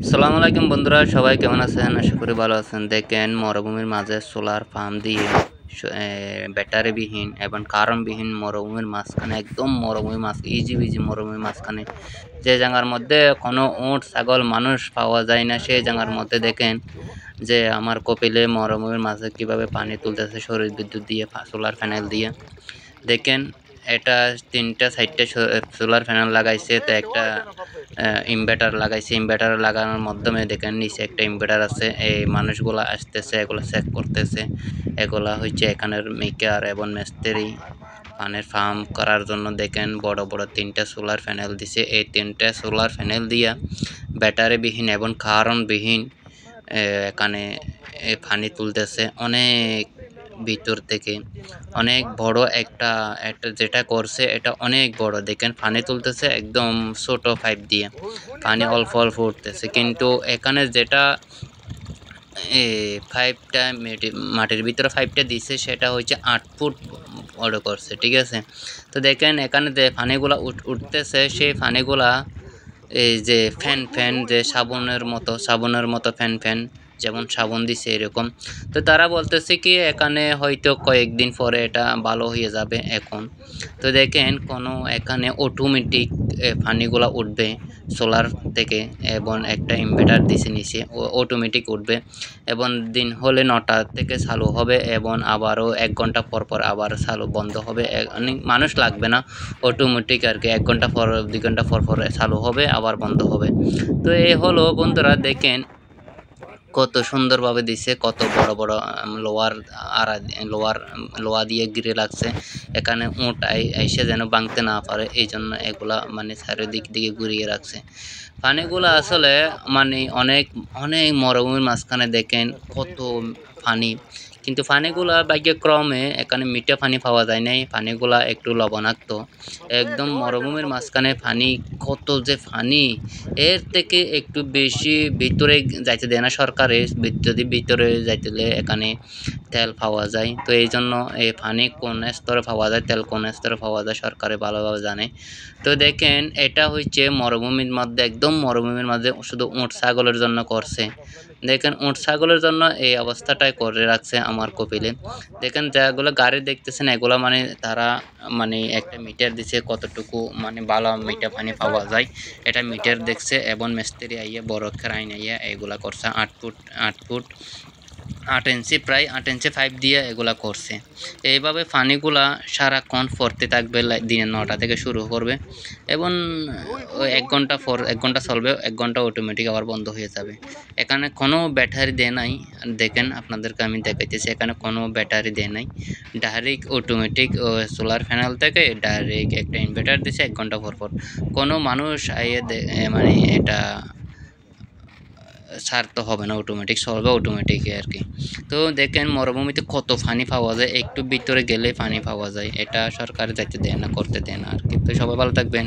আসসালামু আলাইকুম বন্ধুরা, সবাই কেমন আছেন? আশা করি ভালো আছেন। দেখেন মরুভূমির মাঝে সোলার পাম্প দিয়ে ব্যাটারিবিহীন এবং কারেন্টবিহীন মরুভূমির মাঝখানে, একদম মরুভূমির ইজি মরুভূমির মাঝখানে যে জায়গার মধ্যে কোনো উট ছাগল মানুষ পাওয়া যায় না, সেই জায়গার মধ্যে দেখেন যে আমার কপিলে মরুভূমির মাঝে কিভাবে পানি তুলতেছে সৌর বিদ্যুৎ দিয়ে, সোলার প্যানেল দিয়ে। দেখেন এটা ৩টা ৪টা সোলার প্যানেল লাগাইছে, তো একটা ইনভার্টার লাগাইছে। ইনভার্টার লাগানোর মাধ্যমে দেখেন নিচে একটা ইনভার্টার আছে। এই মানুষগুলা আসতেছে, এগুলা চেক করতেছে। এগুলা হচ্ছে এখানের মেকার এবং মিস্ত্রি। পানির পাম্প করার জন্য দেখেন বড় বড় ৩টা সোলার প্যানেল দিছে। এই ৩টা সোলার প্যানেল দিয়া ব্যাটারিবিহীন এবং কারেন্টবিহীন এখানে পানি তুলতেছে অনেক ভিতর থেকে। অনেক বড় একটা যেটা করছে এটা অনেক বড়। দেখেন পানি তুলতেছে একদম ছোট পাইপ দিয়ে। পানি অল্প উঠতেছে। কিন্তু এখানে যেটা পাইপটা মাটির ভিতরে পাইপটা দিছে সেটা হচ্ছে ৮ ফুট বড় করছে। ঠিক আছে? তো দেখেন এখানে যে পানিগুলা উঠতেছে, সেই পানিগুলা এই যে ফ্যান যে সাবুনের মতো ফ্যান যেমন সাবুন দিছে এরকম। তো তারা বলতেছে কি এখানে হয়তো কয়েকদিন পরে এটা ভালো হয়ে যাবে এখন। তো দেখেন এখানে অটোমেটিক পানিগুলা উঠবে সোলার থেকে, এবং একটা ইনভার্টার দিছে নিচে, অটোমেটিক উঠবে এবং দিন হলে ৯টা থেকে চালু হবে এবং আবারও ১ ঘন্টা পর আবার বন্ধ হবে। মানুষ লাগবে না, অটোমেটিক আরকি ১ ঘন্টা পর ২ ঘন্টা পর চালু হবে আবার বন্ধ হবে। তো এই হলো বন্ধুরা, দেখেন কত সুন্দরভাবে দিছে, কত বড় বড় লোহার লোহা দিয়ে ঘিরে রাখছে। এখানে উট আইসা যেন ভাঙতে না পারে, এইজন্য এগুলা মানে চারিদিক দিয়ে ঘুরিয়ে রাখছে। পানিগুলা আসলে মানে অনেক মরুভূমির মাঝখানে দেখেন কত পানি। কিন্তু পানিগুলা ভাগ্যক্রমে এখানে মিঠা পানি পাওয়া যায় নাই। পানিগুলা একটু লবণাক্ত। একদম মরুভূমির মাঝখানে পানি, কত যে পানি! এর থেকে একটু বেশি ভিতরে যাইতে দেয় না সরকারে। যদি ভিতরে যাইতে হলে এখানে তেল পাওয়া যায়। তো এইজন্য এই পানি কোন স্তরে পাওয়া যায়, তেল কোন স্তরে পাওয়া যায় সরকারে ভালোভাবে জানে। তো দেখেন এটা হচ্ছে মরুভূমির মধ্যে, একদম মরুভূমির মাঝে শুধু উট ছাগলের জন্য করছে। দেখেন উট ছাগলের জন্য এই অবস্থাটাই করে রাখছে আমার কপিলে। দেখেন যেগুলো গাড়ি দেখতেছেন এগুলা মানে তারা মানে একটা মিটার দিছে কতটুকু মানে ভালো মিঠা পানি পাওয়া যায়। এটা মিটার দেখছে এবং মিস্ত্রি আইয়া বড় ক্রেন আইয়া এগুলা করছে। ৮ ফুট ৮ ইঞ্চি, প্রায় ৮ ইঞ্চি পাইপ দিয়ে এগুলা করছে। এইভাবে পানিগুলা সারাক্ষণ পড়তে থাকবে। দিনে ৯টা থেকে শুরু করবে এবং ১ ঘন্টা চলবে, ১ ঘন্টা অটোমেটিক আবার বন্ধ হয়ে যাবে। এখানে কোনো ব্যাটারি দেয় নাই। দেখেন আপনাদেরকে আমি দেখাইতেছি, এখানে কোনো ব্যাটারি দেয় নাই। ডাইরেক্ট অটোমেটিক সোলার প্যানেল থেকে ডাইরেক্ট একটা ইনভার্টার দিছে ১ ঘন্টা পর। কোনো মানুষ আইয়ে মানে এটা ছাড়তে হবে না, অটোমেটিক চলবে অটোমেটিকই আরকি। তো দেখেন মরুভূমিতে কত পানি পাওয়া যায়, একটু ভিতরে গেলেই পানি পাওয়া যায়। এটা সরকার যাইতে দেয় না, করতে দেয় না আরকি। তো সবাই ভালো থাকবেন।